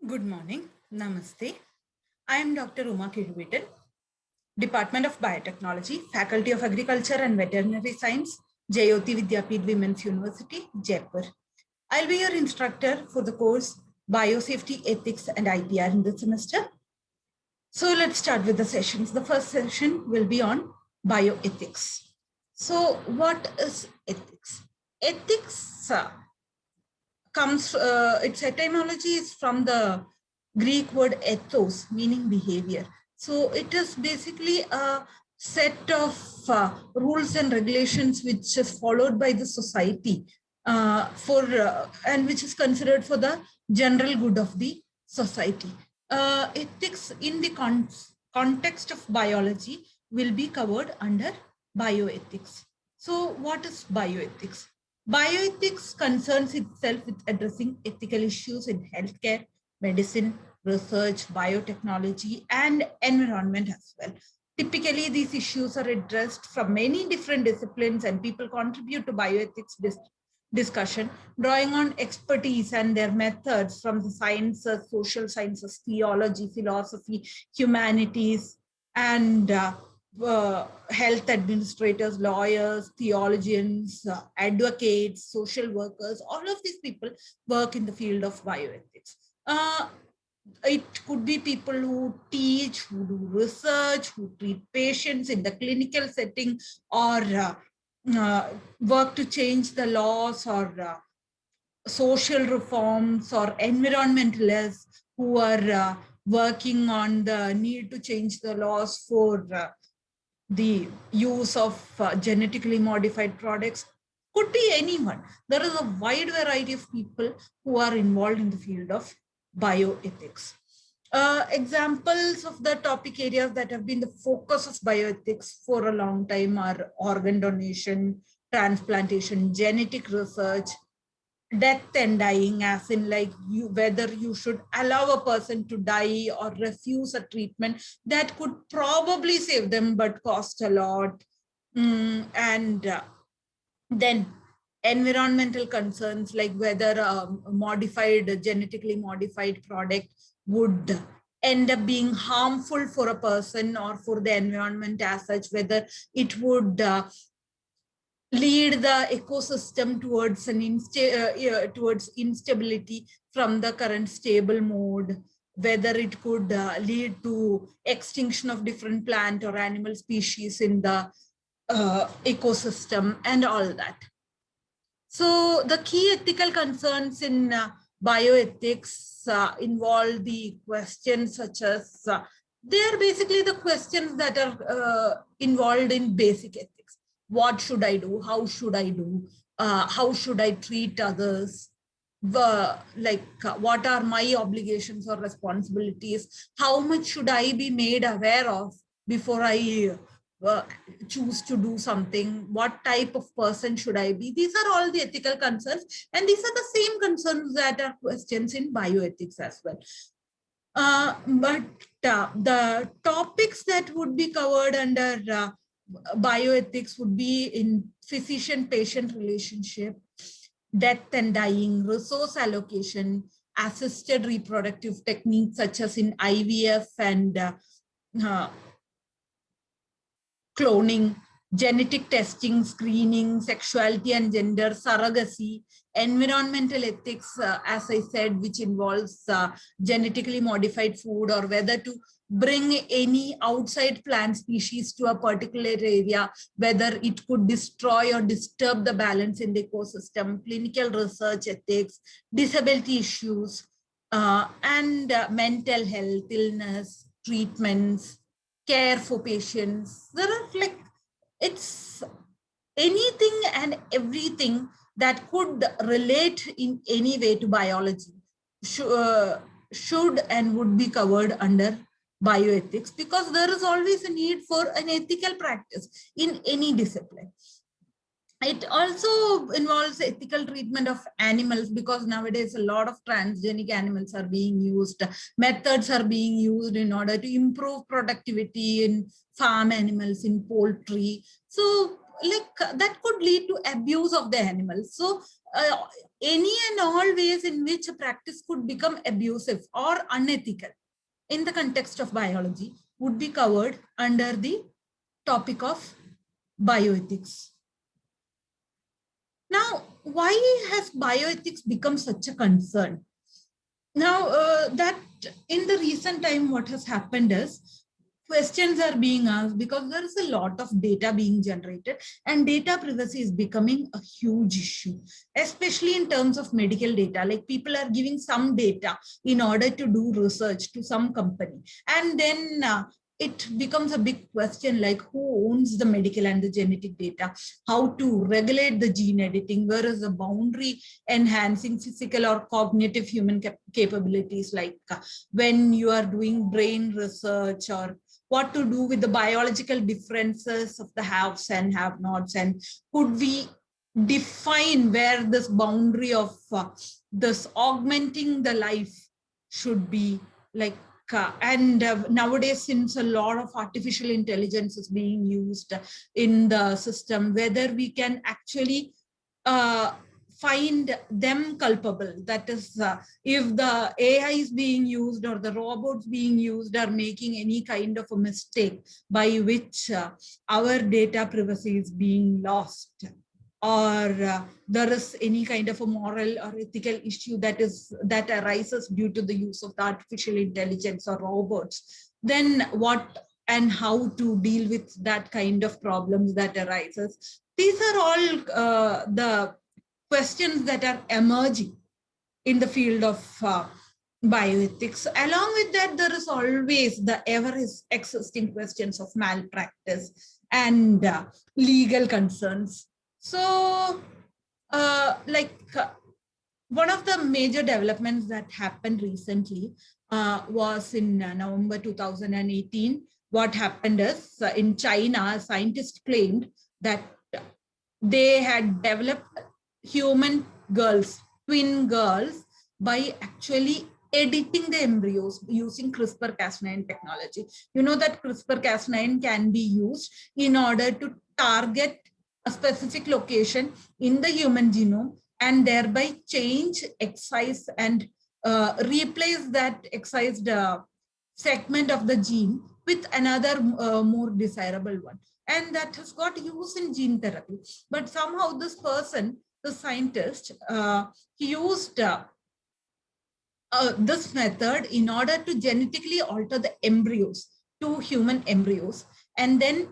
Good morning. Namaste. I am Dr. Uma Kiruvitan, Department of Biotechnology, Faculty of Agriculture and Veterinary Science, Jayoti Vidyapith Women's University, Jaipur. I'll be your instructor for the course Biosafety, Ethics and IPR in this semester. So let's start with the sessions. The first session will be on bioethics. So what is ethics? Ethics its etymology is from the Greek word ethos, meaning behavior. So it is basically a set of rules and regulations which is followed by the society and which is considered for the general good of the society. Ethics in the context of biology will be covered under bioethics. So what is bioethics? Bioethics concerns itself with addressing ethical issues in healthcare, medicine, research, biotechnology, and environment as well. Typically, these issues are addressed from many different disciplines, and people contribute to bioethics discussion, drawing on expertise and their methods from the sciences, social sciences, theology, philosophy, humanities, and health administrators, lawyers, theologians, advocates, social workers, all of these people work in the field of bioethics. It could be people who teach, who do research, who treat patients in the clinical setting, or work to change the laws, or social reforms, or environmentalists who are working on the need to change the laws for the use of genetically modified products. Could be anyone. There is a wide variety of people who are involved in the field of bioethics. Examples of the topic areas that have been the focus of bioethics for a long time are organ donation, transplantation, genetic research, death and dying, as in like whether you should allow a person to die or refuse a treatment that could probably save them but cost a lot. And then environmental concerns, like whether a genetically modified product would end up being harmful for a person or for the environment as such, whether it would lead the ecosystem towards towards instability from the current stable mode, whether it could lead to extinction of different plant or animal species in the ecosystem and all that. So the key ethical concerns in bioethics involve the questions such as they are basically the questions that are involved in basic ethics. What should I do? How should I do? How should I treat others? What are my obligations or responsibilities? How much should I be made aware of before I choose to do something? What type of person should I be? These are all the ethical concerns, and these are the same concerns that are questions in bioethics as well. But the topics that would be covered under bioethics would be in physician-patient relationship, death and dying, resource allocation, assisted reproductive techniques such as in IVF and cloning, genetic testing, screening, sexuality and gender, surrogacy, environmental ethics, as I said, which involves genetically modified food, or whether to bring any outside plant species to a particular area, whether it could destroy or disturb the balance in the ecosystem, clinical research ethics, disability issues, and mental health, illness, treatments, care for patients. There are it's anything and everything that could relate in any way to biology should and would be covered under bioethics, because there is always a need for an ethical practice in any discipline. It also involves ethical treatment of animals, because nowadays a lot of transgenic animals are being used. Methods are being used in order to improve productivity in farm animals, in poultry. So that could lead to abuse of the animals. So any and all ways in which a practice could become abusive or unethical in the context of biology would be covered under the topic of bioethics. Now, why has bioethics become such a concern? Now, that in the recent time, what has happened is questions are being asked because there is a lot of data being generated, and data privacy is becoming a huge issue, especially in terms of medical data. Like, people are giving some data in order to do research to some company, and then it becomes a big question, like who owns the medical and the genetic data, how to regulate the gene editing, where is the boundary enhancing physical or cognitive human capabilities, like when you are doing brain research, or what to do with the biological differences of the haves and have nots, and could we define where this boundary of this augmenting the life should be, like and nowadays, since a lot of artificial intelligence is being used in the system, whether we can actually uh, find them culpable. That is, if the AI is being used or the robots being used are making any kind of a mistake by which our data privacy is being lost, or there is any kind of a moral or ethical issue that arises due to the use of the artificial intelligence or robots, then what and how to deal with that kind of problems that arises. These are all the questions that are emerging in the field of bioethics. Along with that, there is always the ever existing questions of malpractice and legal concerns. So, one of the major developments that happened recently was in November 2018. What happened is, in China, scientists claimed that they had developed human girls, twin girls, by actually editing the embryos using CRISPR-Cas9 technology. You know that CRISPR-Cas9 can be used in order to target a specific location in the human genome and thereby change, excise, and replace that excised segment of the gene with another more desirable one. And that has got used in gene therapy. But somehow this person, the scientist, he used this method in order to genetically alter the embryos to human embryos, and then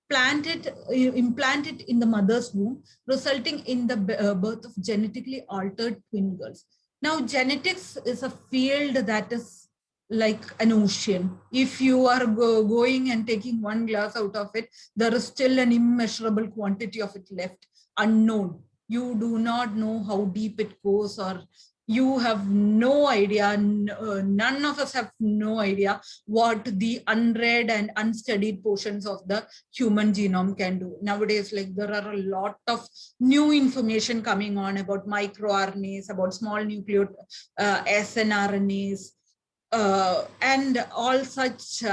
implant it in the mother's womb, resulting in the birth of genetically altered twin girls. Now, genetics is a field that is like an ocean. If you are going and taking one glass out of it, there is still an immeasurable quantity of it left unknown. You do not know how deep it goes, or you have no idea, none of us have no idea what the unread and unstudied portions of the human genome can do. Nowadays, like, there are a lot of new information coming on about microRNAs, about small nucleotide snRNAs, and all such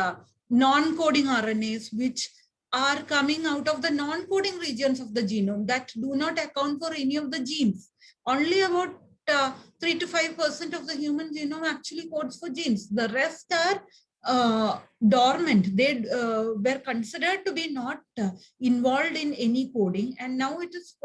non-coding RNAs, which are coming out of the non-coding regions of the genome that do not account for any of the genes. Only about 3 to 5% of the human genome actually codes for genes. The rest are dormant. They were considered to be not involved in any coding, and now it is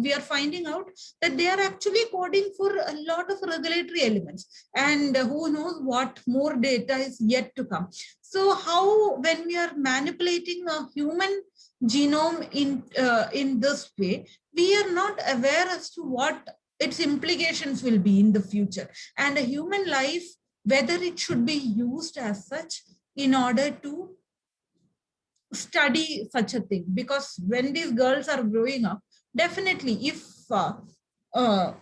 we are finding out that they are actually coding for a lot of regulatory elements, and who knows what more data is yet to come. So how, when we are manipulating a human genome in this way, we are not aware as to what its implications will be in the future, and a human life, whether it should be used as such in order to study such a thing. Because when these girls are growing up, definitely if uh,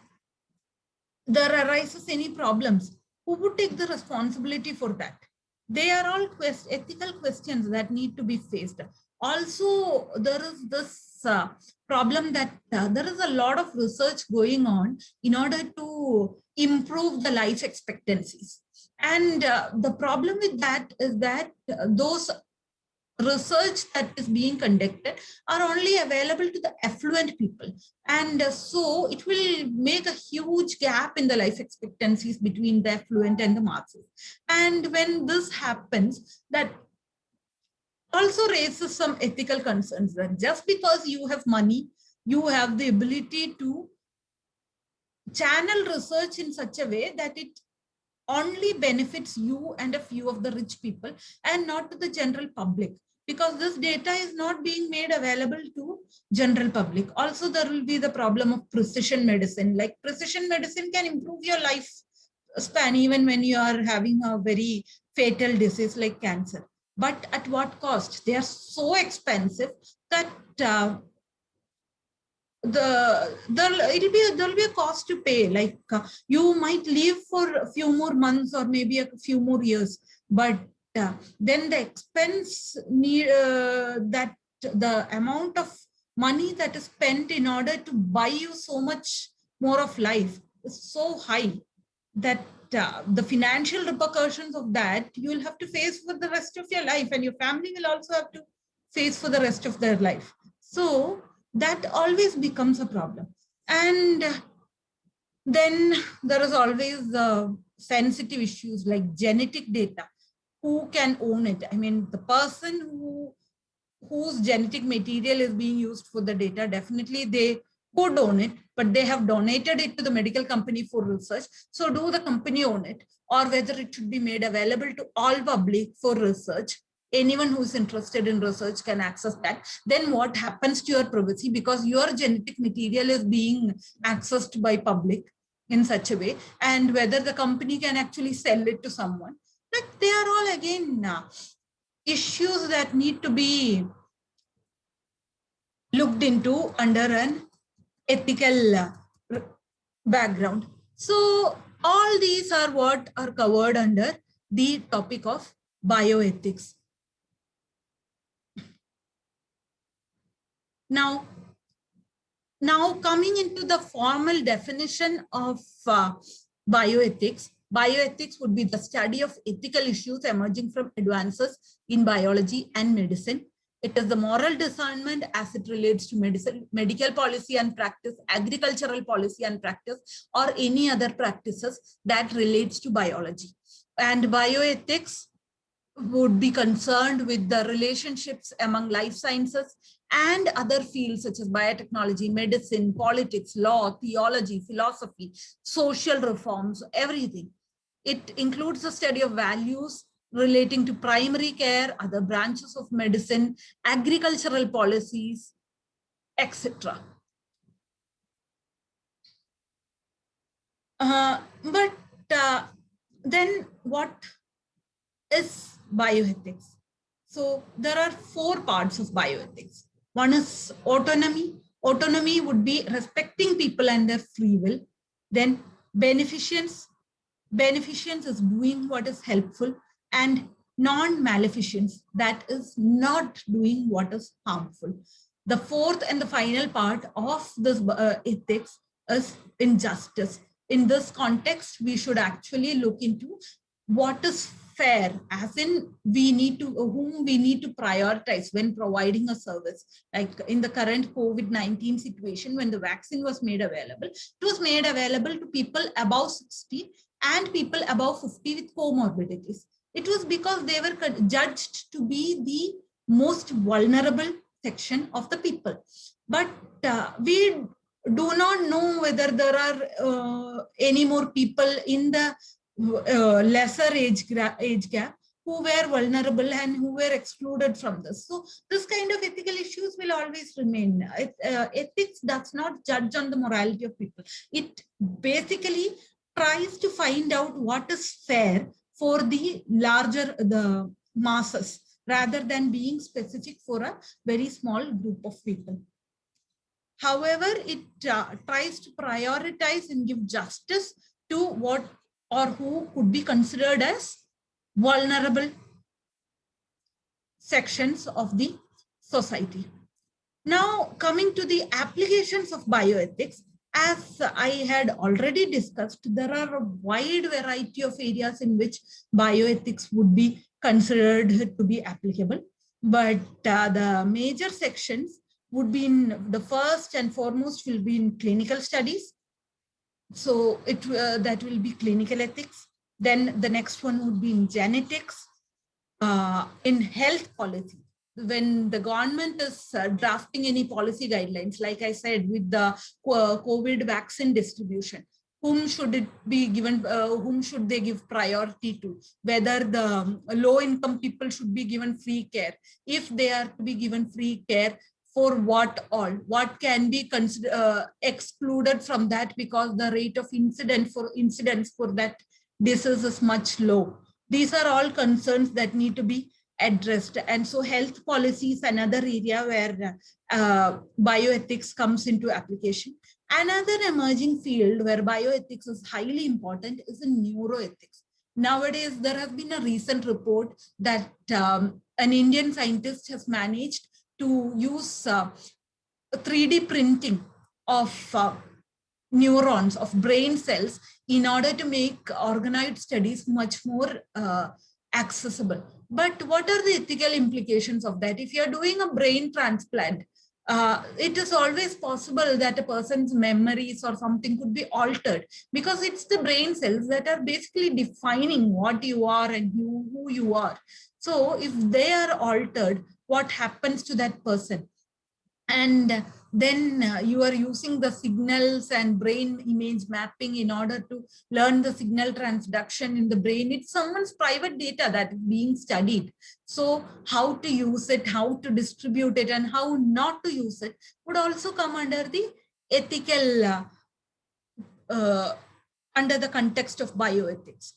there arises any problems, who would take the responsibility for that? They are all ethical questions that need to be faced. Also, there is this problem that there is a lot of research going on in order to improve the life expectancies. And the problem with that is that those research that is being conducted are only available to the affluent people. And so it will make a huge gap in the life expectancies between the affluent and the masses. And when this happens, that also raises some ethical concerns, that just because you have money, you have the ability to channel research in such a way that it only benefits you and a few of the rich people and not to the general public, because this data is not being made available to general public. Also, there will be the problem of precision medicine. Like precision medicine can improve your life span even when you are having a very fatal disease like cancer, but at what cost? They are so expensive that there'll be a cost to pay. Like you might live for a few more months or maybe a few more years, but then the expense that the amount of money that is spent in order to buy you so much more of life is so high that the financial repercussions of that you will have to face for the rest of your life, and your family will also have to face for the rest of their life. So that always becomes a problem. And then there is always sensitive issues like genetic data. Who can own it? I mean, the person whose genetic material is being used for the data, definitely they could own it, but they have donated it to the medical company for research. So do the company own it, or whether it should be made available to all public for research? Anyone who's interested in research can access that. Then what happens to your privacy, because your genetic material is being accessed by public in such a way, and whether the company can actually sell it to someone? Like, they are all again issues that need to be looked into under an ethical background. So all these are what are covered under the topic of bioethics. Now coming into the formal definition of bioethics. Bioethics would be the study of ethical issues emerging from advances in biology and medicine. It is the moral discernment as it relates to medicine, medical policy and practice, agricultural policy and practice, or any other practices that relates to biology. And bioethics would be concerned with the relationships among life sciences and other fields such as biotechnology, medicine, politics, law, theology, philosophy, social reforms, everything. It includes the study of values relating to primary care, other branches of medicine, agricultural policies, etc. But then what is bioethics? So there are 4 parts of bioethics. One is autonomy. Autonomy would be respecting people and their free will. Then beneficence. Beneficence is doing what is helpful, and non-maleficence, that is not doing what is harmful. The 4th and the final part of this ethics is injustice. In this context, we should actually look into what is fair, as in we need to whom we need to prioritize when providing a service. Like in the current COVID-19 situation, when the vaccine was made available, it was made available to people above 60 and people above 50 with comorbidities. It was because they were judged to be the most vulnerable section of the people. But we do not know whether there are any more people in the lesser age gap who were vulnerable and who were excluded from this. So this kind of ethical issues will always remain. Ethics does not judge on the morality of people. It basically tries to find out what is fair for the masses, rather than being specific for a very small group of people. However, it tries to prioritize and give justice to what or who could be considered as vulnerable sections of the society. Now, coming to the applications of bioethics, as I had already discussed, there are a wide variety of areas in which bioethics would be considered to be applicable. But the major sections would be in the first and foremost will be in clinical studies. So that will be clinical ethics. Then the next one would be in genetics, in health policy. When the government is drafting any policy guidelines, like I said, with the COVID vaccine distribution, whom should it be given, whom should they give priority to? Whether the low income people should be given free care. If they are to be given free care, for what all? What can be excluded from that, because the rate of incidence for that disease is much low. These are all concerns that need to be addressed. And so health policy is another area where bioethics comes into application. Another emerging field where bioethics is highly important is in neuroethics. Nowadays, there has been a recent report that an Indian scientist has managed to use 3D printing of neurons, of brain cells, in order to make organoid studies much more accessible. But what are the ethical implications of that? If you're doing a brain transplant, it is always possible that a person's memories or something could be altered, because it's the brain cells that are basically defining what you are and who you are. So if they are altered, what happens to that person? And then you are using the signals and brain image mapping in order to learn the signal transduction in the brain. It's someone's private data that is being studied. So how to use it, how to distribute it, and how not to use it would also come under the ethical uh, under the context of bioethics.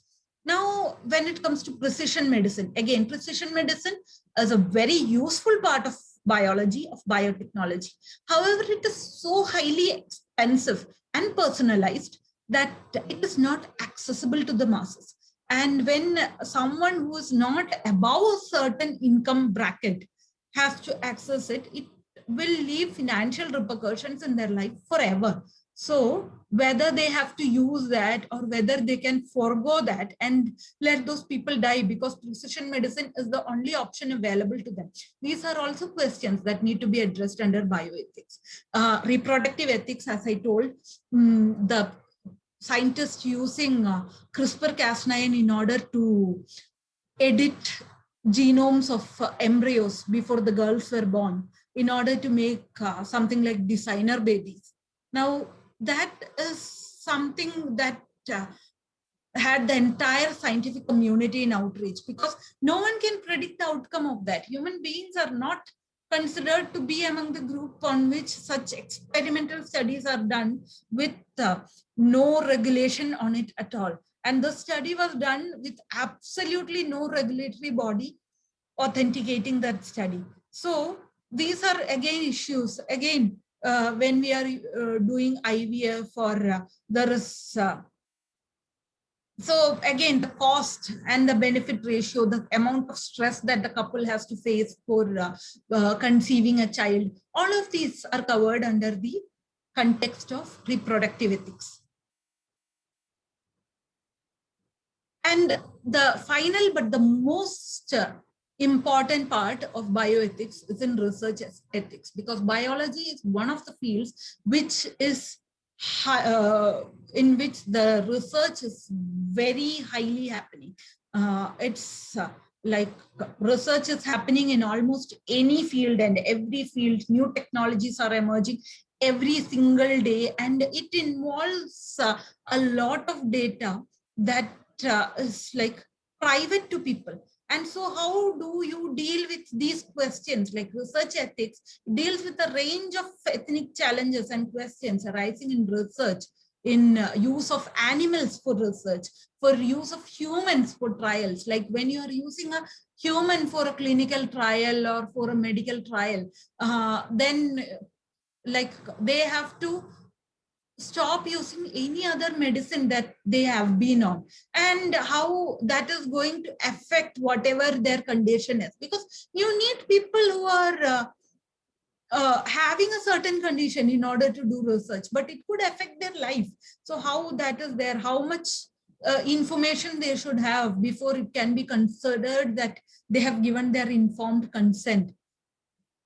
Now, when it comes to precision medicine, again, precision medicine is a very useful part of biology, of biotechnology. However, it is so highly expensive and personalized that it is not accessible to the masses. And when someone who is not above a certain income bracket has to access it, it will leave financial repercussions in their life forever. So whether they have to use that or whether they can forego that and let those people die because precision medicine is the only option available to them. These are also questions that need to be addressed under bioethics. Reproductive ethics, as I told, the scientists using CRISPR-Cas9 in order to edit genomes of embryos before the girls were born in order to make something like designer babies. Now, that is something that had the entire scientific community in outrage, because no one can predict the outcome of that. Human beings are not considered to be among the group on which such experimental studies are done with no regulation on it at all. And the study was done with absolutely no regulatory body authenticating that study. So these are again issues. Again, when we are doing IVF, or there is so again, the cost and the benefit ratio, the amount of stress that the couple has to face for conceiving a child, all of these are covered under the context of reproductive ethics. And the final but the most important part of bioethics is in research ethics, because biology is one of the fields which is in which the research is very highly happening. It's like research is happening in almost any field, and every field, new technologies are emerging every single day, and it involves a lot of data that is like private to people. And so how do you deal with these questions? Like research ethics deals with a range of ethnic challenges and questions arising in research, in use of animals for research, for use of humans for trials. Like when you are using a human for a clinical trial or for a medical trial, then like they have to stop using any other medicine that they have been on, and how that is going to affect whatever their condition is, because you need people who are having a certain condition in order to do research, but it could affect their life. So how that is there, how much information they should have before it can be considered that they have given their informed consent.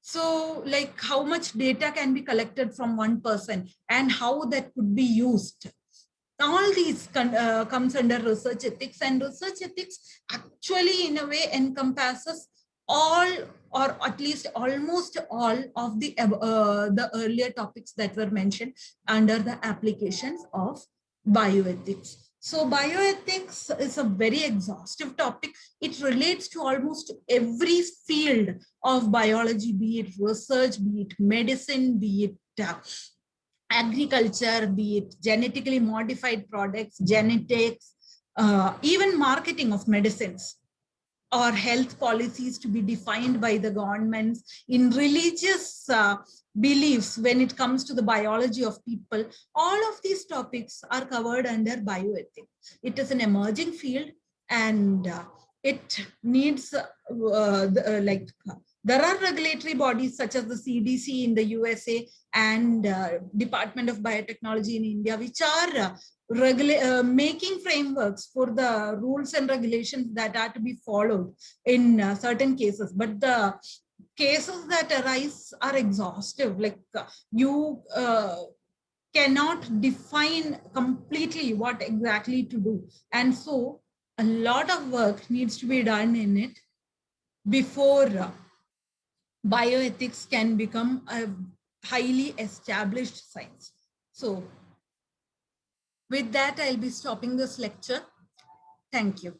So like how much data can be collected from one person and how that could be used. All these comes under research ethics, and research ethics actually in a way encompasses all, or at least almost all of the earlier topics that were mentioned under the applications of bioethics. So bioethics is a very exhaustive topic. It relates to almost every field of biology, be it research, be it medicine, be it agriculture, be it genetically modified products, genetics, even marketing of medicines, or health policies to be defined by the governments, in religious beliefs when it comes to the biology of people. All of these topics are covered under bioethics. It is an emerging field, and it needs there are regulatory bodies such as the CDC in the USA and Department of Biotechnology in India, which are making frameworks for the rules and regulations that are to be followed in certain cases. But the cases that arise are exhaustive. Like you cannot define completely what exactly to do. And so a lot of work needs to be done in it before bioethics can become a highly established science. So with that, I'll be stopping this lecture. Thank you.